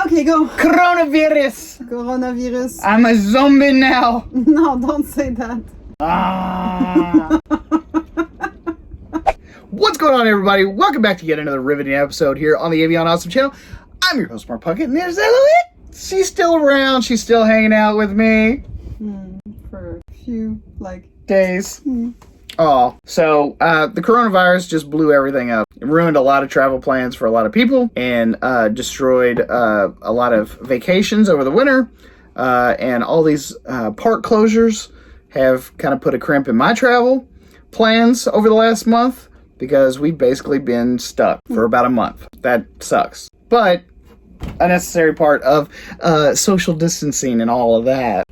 Okay, go. Coronavirus. Coronavirus. I'm a zombie now. No, don't say that. What's going on, everybody? Welcome back to yet another riveting episode here on the Avion Awesome channel. I'm your host, Mark Puckett, and there's Eloise. She's still around. She's still hanging out with me. For a few, days. Oh, so the coronavirus just blew everything up. It ruined a lot of travel plans for a lot of people and destroyed a lot of vacations over the winter. And all these park closures have kind of put a crimp in my travel plans over the last month because we've basically been stuck for about a month. That sucks. But a necessary part of social distancing and all of that.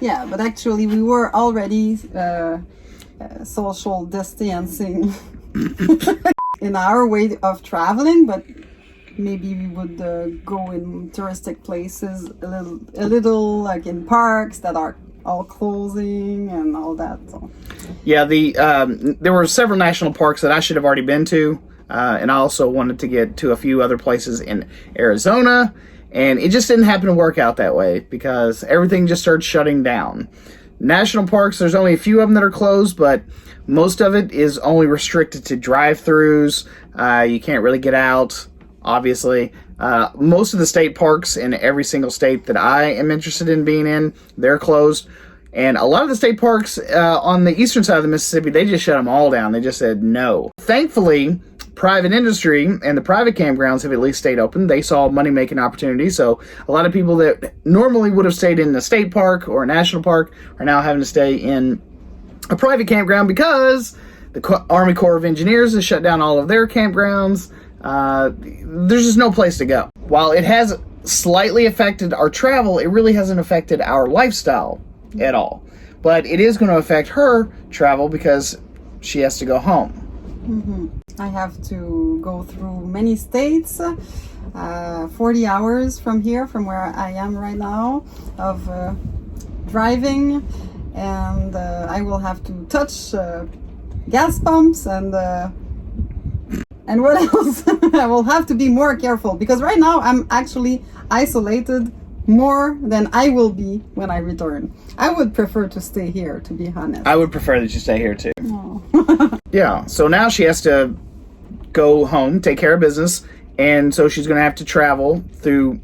Yeah, but actually we were already social distancing in our way of traveling, but maybe we would go in touristic places a little like in parks that are all closing and all that. So. Yeah, there were several national parks that I should have already been to, and I also wanted to get to a few other places in Arizona, and it just didn't happen to work out that way because everything just started shutting down. National parks, there's only a few of them that are closed, but most of it is only restricted to drive-thrus. You can't really get out, obviously. Most of the state parks in every single state that I am interested in being in, they're closed. And a lot of the state parks on the eastern side of the Mississippi, they just shut them all down. They just said no. Thankfully, private industry and the private campgrounds have at least stayed open. They saw money-making opportunities. So a lot of people that normally would have stayed in a state park or a national park are now having to stay in a private campground because the Army Corps of Engineers has shut down all of their campgrounds. There's just no place to go. While it has slightly affected our travel, it really hasn't affected our lifestyle at all. But it is going to affect her travel because she has to go home. Mm-hmm. I have to go through many states, 40 hours from here, from where I am right now, of driving, and I will have to touch gas pumps and what else? I will have to be more careful because right now I'm actually isolated more than I will be when I return. I would prefer to stay here, to be honest. I would prefer that you stay here too. Oh. Yeah, so now she has to go home, take care of business, and so she's going to have to travel through,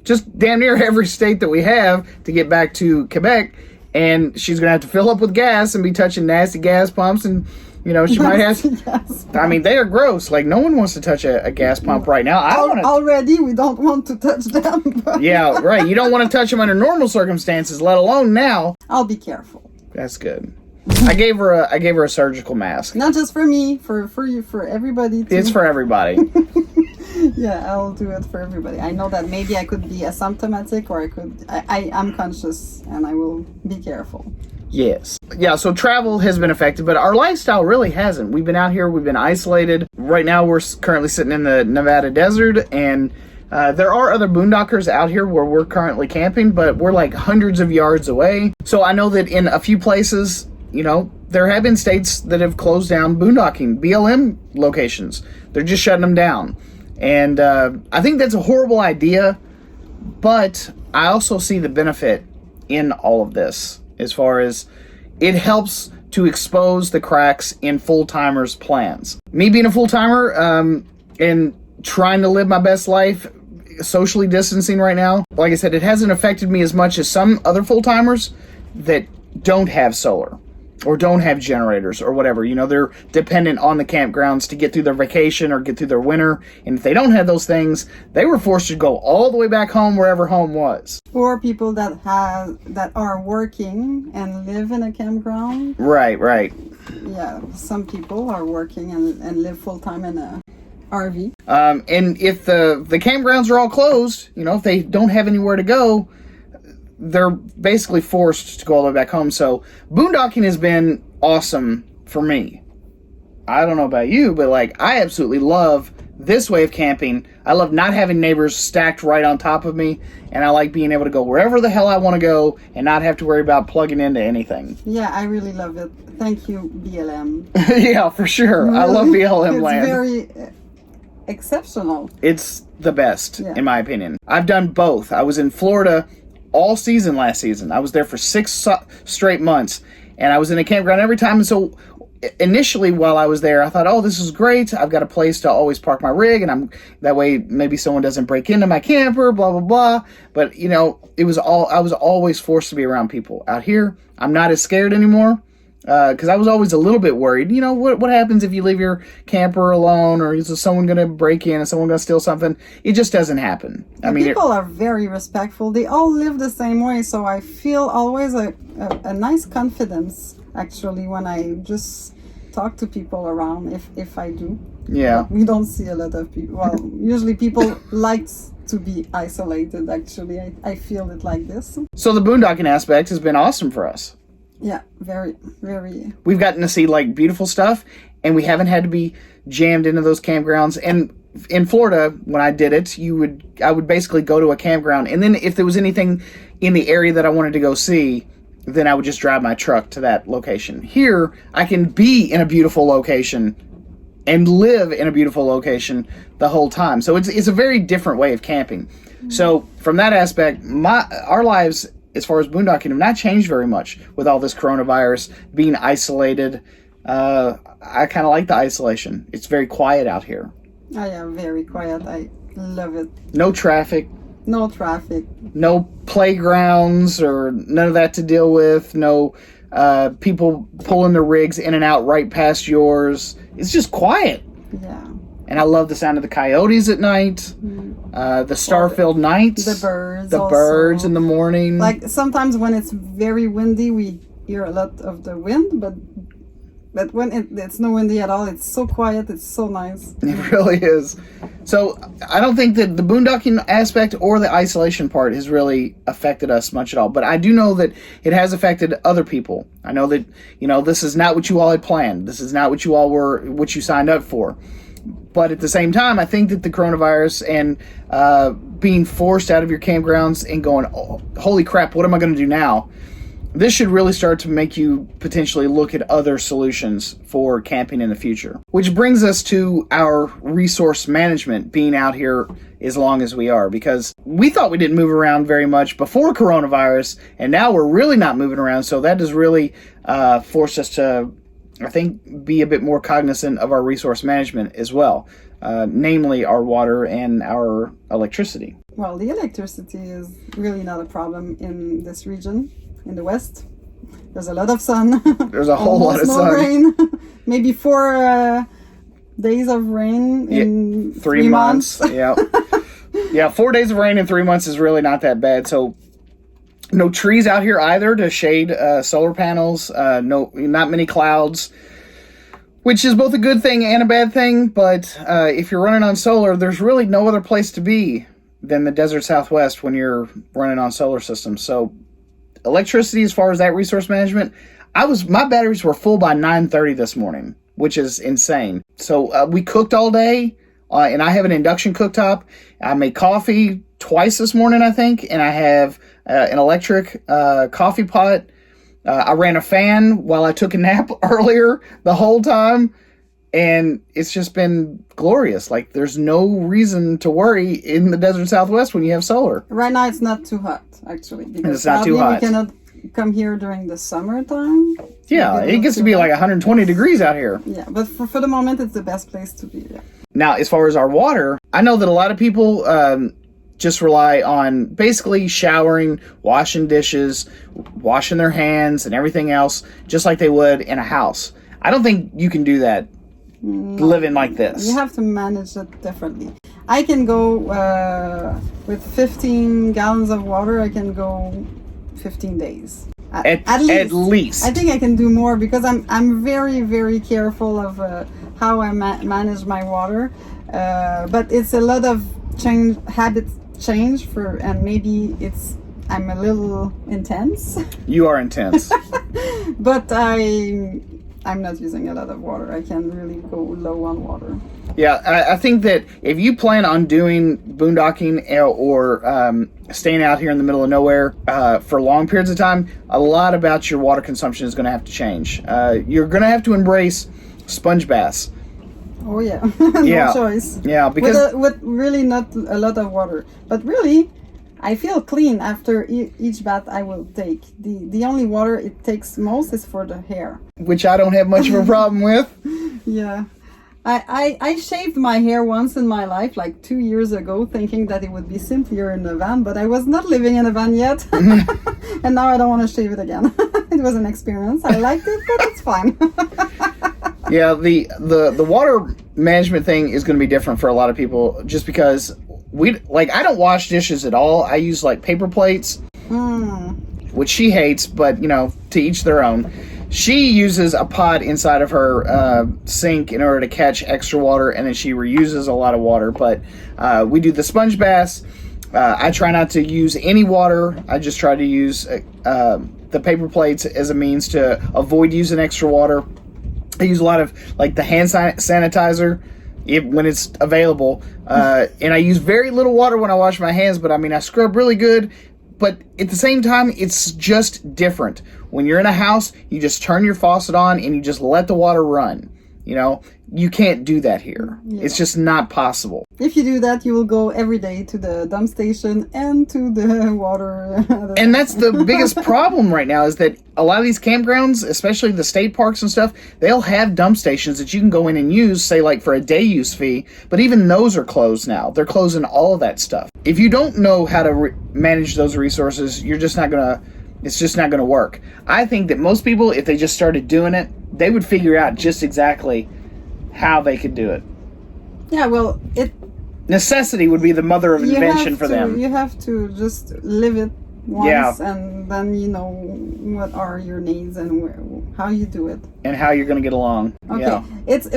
just damn near every state that we have to get back to Quebec, and she's going to have to fill up with gas and be touching nasty gas pumps, and she might have to, I mean, they are gross. Like, no one wants to touch a gas pump right now. Already, we don't want to touch them. Yeah, right. You don't want to touch them under normal circumstances, let alone now. I'll be careful. That's good. I gave her a surgical mask. Not just for me, for you, for everybody too. It's for everybody. Yeah, I'll do it for everybody. I know that maybe I could be asymptomatic, or I'm conscious and I will be careful. Yes. Yeah, so travel has been affected, but our lifestyle really hasn't. We've been out here, we've been isolated. Right now, we're currently sitting in the Nevada desert, and there are other boondockers out here where we're currently camping, but we're like hundreds of yards away. So I know that in a few places, there have been states that have closed down boondocking, BLM locations. They're just shutting them down. And I think that's a horrible idea, but I also see the benefit in all of this. As far as it helps to expose the cracks in full-timers' plans. Me being a full-timer and trying to live my best life, socially distancing right now, like I said, it hasn't affected me as much as some other full-timers that don't have solar or don't have generators or whatever. They're dependent on the campgrounds to get through their vacation or get through their winter. And if they don't have those things, they were forced to go all the way back home, wherever home was. Or people that are working and live in a campground. Right. Yeah, some people are working and live full-time in a RV. And if the campgrounds are all closed, if they don't have anywhere to go, they're basically forced to go all the way back home. So boondocking has been awesome for me. I don't know about you, but I absolutely love this way of camping. I love not having neighbors stacked right on top of me, and I like being able to go wherever the hell I want to go and not have to worry about plugging into anything. Yeah, I really love it. Thank you, BLM. Yeah, for sure. Really? I love BLM land. It's very exceptional. It's the best, Yeah. in my opinion. I've done both. I was in Florida all season last season. I was there for 6 straight months, and I was in a campground every time. And so initially while I was there, I thought, oh, this is great. I've got a place to always park my rig, and that way maybe someone doesn't break into my camper, blah, blah, blah. But, you know, I was always forced to be around people. Out here, I'm not as scared anymore. Because I was always a little bit worried. You know, what happens if you leave your camper alone, or is someone going to break in, is someone going to steal something? It just doesn't happen. I mean, people are very respectful. They all live the same way, so I feel always a nice confidence, actually, when I just talk to people around, if I do. Yeah. But we don't see a lot of people. Well, usually people like to be isolated, actually. I feel it like this. So the boondocking aspect has been awesome for us. Yeah, very, very. We've gotten to see like beautiful stuff, and we haven't had to be jammed into those campgrounds. And in Florida, when I did it, I would basically go to a campground, and then if there was anything in the area that I wanted to go see, then I would just drive my truck to that location. Here, I can be in a beautiful location and live in a beautiful location the whole time. So it's a very different way of camping. So from that aspect, our lives, as far as boondocking, have not changed very much with all this coronavirus, being isolated. I kind of like the isolation. It's very quiet out here. Oh yeah, very quiet. I love it. No traffic. No traffic. No playgrounds or none of that to deal with. No people pulling their rigs in and out right past yours. It's just quiet. Yeah. And I love the sound of the coyotes at night. The star-filled nights. The birds. The birds in the morning. Like sometimes when it's very windy, we hear a lot of the wind, but when it's no windy at all, it's so quiet, it's so nice. It really is. So I don't think that the boondocking aspect or the isolation part has really affected us much at all. But I do know that it has affected other people. I know that, you know, this is not what you all had planned. This is not what you signed up for. But at the same time, I think that the coronavirus and being forced out of your campgrounds and going, oh, holy crap, what am I going to do now? This should really start to make you potentially look at other solutions for camping in the future. Which brings us to our resource management, being out here as long as we are. Because we thought we didn't move around very much before coronavirus, and now we're really not moving around. So that has really forced us to, I think, be a bit more cognizant of our resource management as well. Namely our water and our electricity. Well, the electricity is really not a problem in this region. In the west, there's a lot of sun. There's a whole lot of sun. Rain. Maybe 4 days of rain in 3 months. Yeah. Yeah, 4 days of rain in 3 months is really not that bad. So no trees out here either to shade solar panels. Not many clouds, which is both a good thing and a bad thing. But if you're running on solar, there's really no other place to be than the desert Southwest when you're running on solar systems. So electricity, as far as that resource management, my batteries were full by 9:30 this morning, which is insane. So we cooked all day, and I have an induction cooktop. I made coffee twice this morning, I think, and I have an electric coffee pot. I ran a fan while I took a nap earlier the whole time, and it's just been glorious. Like, there's no reason to worry in the desert Southwest when you have solar. Right now, it's not too hot, actually. Because it's not too hot. We cannot come here during the summertime. Yeah, it gets to be like 120 degrees out here. Yeah, but for the moment, it's the best place to be. Yeah. Now, as far as our water, I know that a lot of people just rely on basically showering, washing dishes, washing their hands, and everything else, just like they would in a house. I don't think you can do that living like this. You have to manage it differently. I can go with 15 gallons of water. I can go 15 days. At least. I think I can do more because I'm very, very careful of how I manage my water. But it's a lot of habit change and maybe I'm a little intense. You are intense. But I'm not using a lot of water. I can really go low on water. Yeah, I think that if you plan on doing boondocking or staying out here in the middle of nowhere for long periods of time, a lot about your water consumption is going to have to change. You're going to have to embrace sponge baths. Oh yeah, no Yeah. choice. Yeah, because with really not a lot of water, but really, I feel clean after each bath I will take. The only water it takes most is for the hair. which I don't have much of a problem with. Yeah. I shaved my hair once in my life, like 2 years ago, thinking that it would be simpler in a van, but I was not living in a van yet. And now I don't want to shave it again. It was an experience. I liked it, but it's fine. Yeah, the water management thing is going to be different for a lot of people, just because I don't wash dishes at all. I use like paper plates, which she hates, but to each their own. She uses a pot inside of her sink in order to catch extra water, and then she reuses a lot of water. But we do the sponge baths. I try not to use any water. I just try to use the paper plates as a means to avoid using extra water. I use a lot of like the hand sanitizer when it's available, and I use very little water when I wash my hands. But I scrub really good. But at the same time, it's just different. When you're in a house, you just turn your faucet on and you just let the water run. You can't do that here. Yeah. It's just not possible. If you do that, you will go every day to the dump station and to the water. And that's the biggest problem right now, is that a lot of these campgrounds, especially the state parks and stuff, they'll have dump stations that you can go in and use, say like for a day use fee, but even those are closed now. They're closing all of that stuff. If you don't know how to manage those resources, it's just not going to work. I think that most people, if they just started doing it, they would figure out just exactly how they could do it. Yeah, well, necessity would be the mother of invention for them. You have to just live it once, and then you know what are your needs and how you do it and how you're going to get along. Okay. Yeah. It's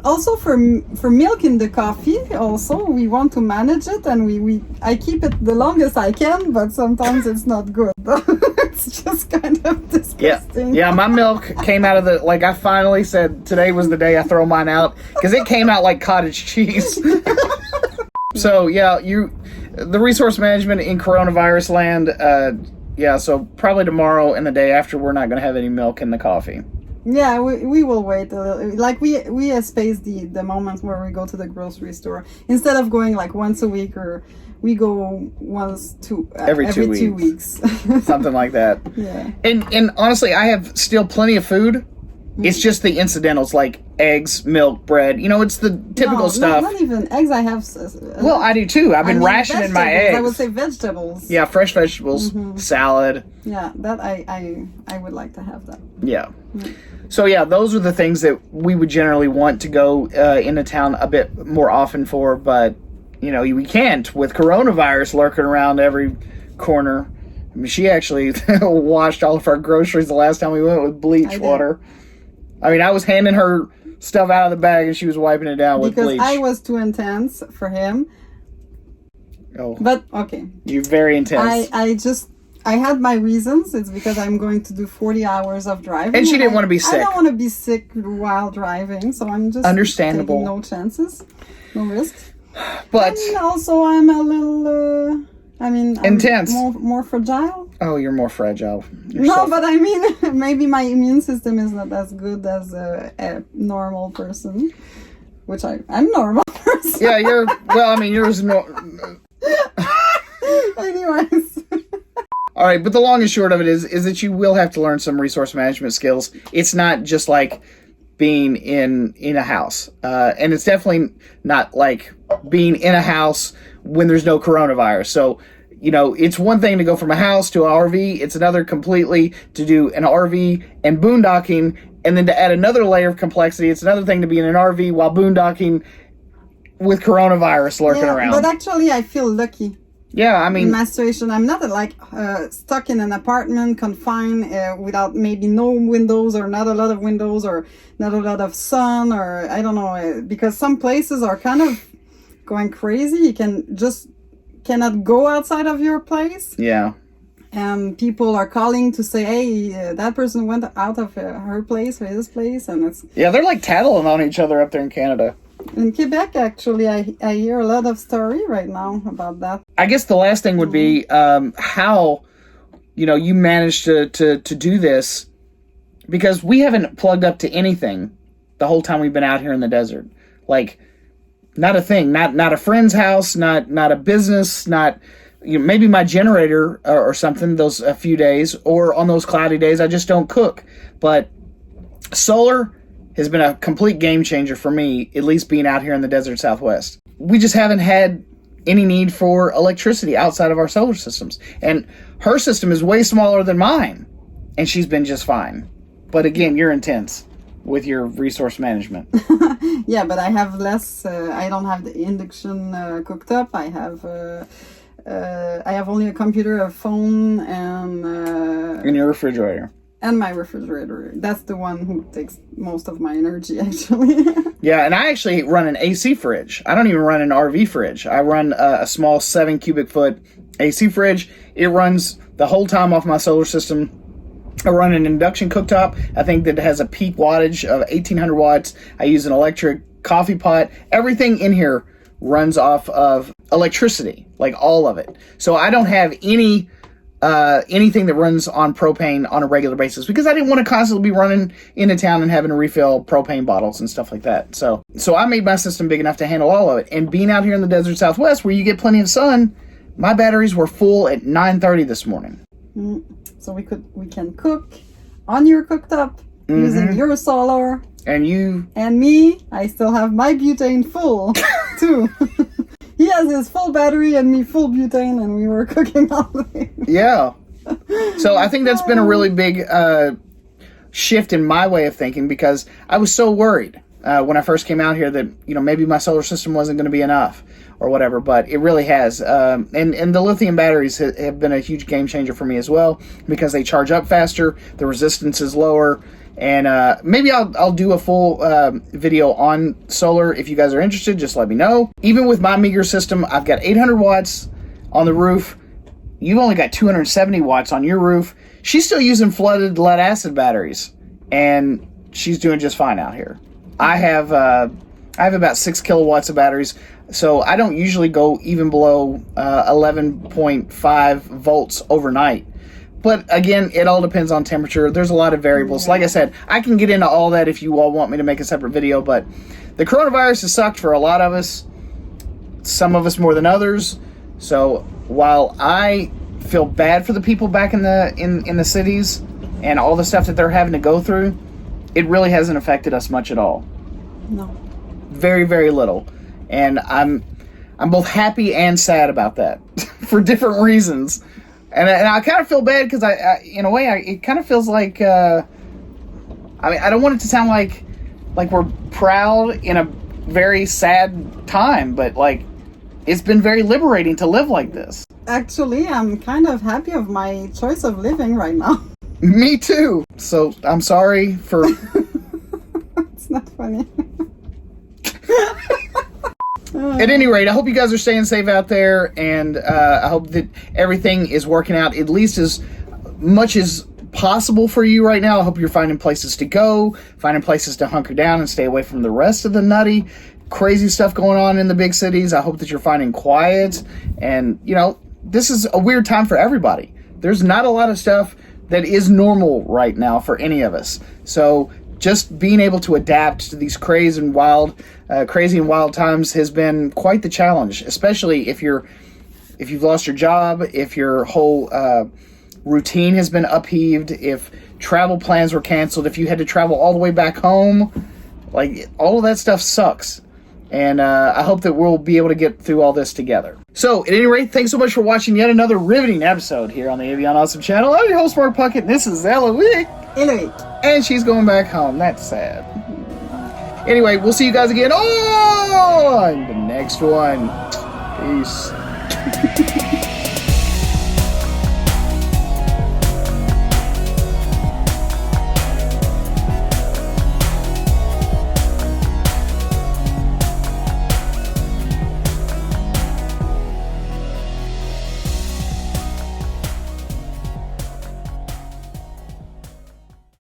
also for milk in the coffee. Also, we want to manage it, and I keep it the longest I can, but sometimes it's not good. It's just kind of disgusting. Yeah, my milk came out of I finally said today was the day I throw mine out, because it came out like cottage cheese. So yeah, the resource management in coronavirus land, so probably tomorrow and the day after, we're not going to have any milk in the coffee. Yeah, we will wait a little. Like we space the moments where we go to the grocery store, instead of going like once a week, or we go every 2 weeks. Something like that. Yeah. And honestly, I have still plenty of food. It's just the incidentals like eggs, milk, bread. It's the typical stuff. Not even eggs. I have. Well, I do too. I've been rationing my eggs. I would say vegetables. Yeah, fresh vegetables, salad. Yeah, that I would like to have that. Yeah. So yeah, those are the things that we would generally want to go into town a bit more often for, but we can't with coronavirus lurking around every corner. She actually washed all of our groceries the last time we went with bleach water. I was handing her stuff out of the bag and she was wiping it down with bleach. Because I was too intense for him. Oh. But, okay. You're very intense. I had my reasons. It's because I'm going to do 40 hours of driving. And she didn't want to be sick. I don't want to be sick while driving, so I'm just understandable. Taking no chances, no risks. But and also I'm a little, I'm intense. More fragile. Oh, you're more fragile. But maybe my immune system is not as good as a normal person, which I'm normal person. Yeah, yours Anyways. All right, but the long and short of it is that you will have to learn some resource management skills. It's not just like being in a house. And it's definitely not like being in a house when there's no coronavirus. So, it's one thing to go from a house to an RV. It's another completely to do an RV and boondocking. And then to add another layer of complexity, it's another thing to be in an RV while boondocking with coronavirus lurking around. But actually, I feel lucky. Yeah, in my situation, I'm not stuck in an apartment, confined without maybe no windows, or not a lot of windows, or not a lot of sun, or I don't know, because some places are kind of going crazy. You cannot go outside of your place. Yeah. And people are calling to say, hey, that person went out of her place or his place, and it's... Yeah, they're like tattling on each other up there in Canada. In Quebec, actually, I hear a lot of story right now about that. I guess the last thing would be how, you managed to do this, because we haven't plugged up to anything the whole time we've been out here in the desert. Like, not a thing. Not a friend's house. Not a business. Not, you know, maybe my generator or something. Those a few days, or on those cloudy days, I just don't cook. But solar has been a complete game changer for me. At least being out here in the desert Southwest, we just haven't had any need for electricity outside of our solar systems. And her system is way smaller than mine, and she's been just fine. But again, you're intense with your resource management. Yeah, but I have less. I don't have the induction cooked up. I have only a computer, a phone, and your refrigerator. And my refrigerator. That's the one who takes most of my energy, actually. Yeah, and I actually run an AC fridge. I don't even run an RV fridge. I run a small 7 cubic foot AC fridge. It runs the whole time off my solar system. I run an induction cooktop. I think that it has a peak wattage of 1800 watts. I use an electric coffee pot. Everything in here runs off of electricity, like all of it. So I don't have anything that runs on propane on a regular basis, because I didn't want to constantly be running into town and having to refill propane bottles and stuff like that. So I made my system big enough to handle all of it. And being out here in the desert Southwest, where you get plenty of sun, my batteries were full at 9:30 this morning. So we can cook on your cooktop using your solar. And me, I still have my butane full too. He has his full battery and me full butane, and we were cooking all day. Yeah. So I think that's been a really big shift in my way of thinking, because I was so worried when I first came out here that, you know, maybe my solar system wasn't going to be enough or whatever, but it really has. And the lithium batteries have been a huge game changer for me as well, because they charge up faster, the resistance is lower. And maybe I'll do a full video on solar. If you guys are interested, just let me know. Even with my meager system, I've got 800 watts on the roof. You've only got 270 watts on your roof. She's still using flooded lead acid batteries, and she's doing just fine out here. I have about 6 kilowatts of batteries, so I don't usually go even below 11.5 volts overnight. But again, it all depends on temperature. There's a lot of variables. Like I said, I can get into all that if you all want me to make a separate video, but the coronavirus has sucked for a lot of us, some of us more than others. So while I feel bad for the people back in the cities and all the stuff that they're having to go through, it really hasn't affected us much at all. No. Very, very little. And I'm both happy and sad about that for different reasons. And I kind of feel bad because I in a way, it kind of feels like, I mean, I don't want it to sound like we're proud in a very sad time, but like, it's been very liberating to live like this. Actually, I'm kind of happy of my choice of living right now. Me too. So I'm sorry for... It's not funny. At any rate, I hope you guys are staying safe out there, and I hope that everything is working out at least as much as possible for you right now. I hope you're finding places to go, finding places to hunker down and stay away from the rest of the nutty, crazy stuff going on in the big cities. I hope that you're finding quiet, and, you know, this is a weird time for everybody. There's not a lot of stuff that is normal right now for any of us. So just being able to adapt to these crazy and wild times has been quite the challenge, especially if you've lost your job, if your whole routine has been upheaved, if travel plans were canceled, if you had to travel all the way back home. Like, all of that stuff sucks. And I hope that we'll be able to get through all this together. So, at any rate, thanks so much for watching yet another riveting episode here on the Avion Awesome channel. I'm your host, Mark Puckett, and this is Eloise. And she's going back home. That's sad. Anyway, we'll see you guys again on the next one. Peace.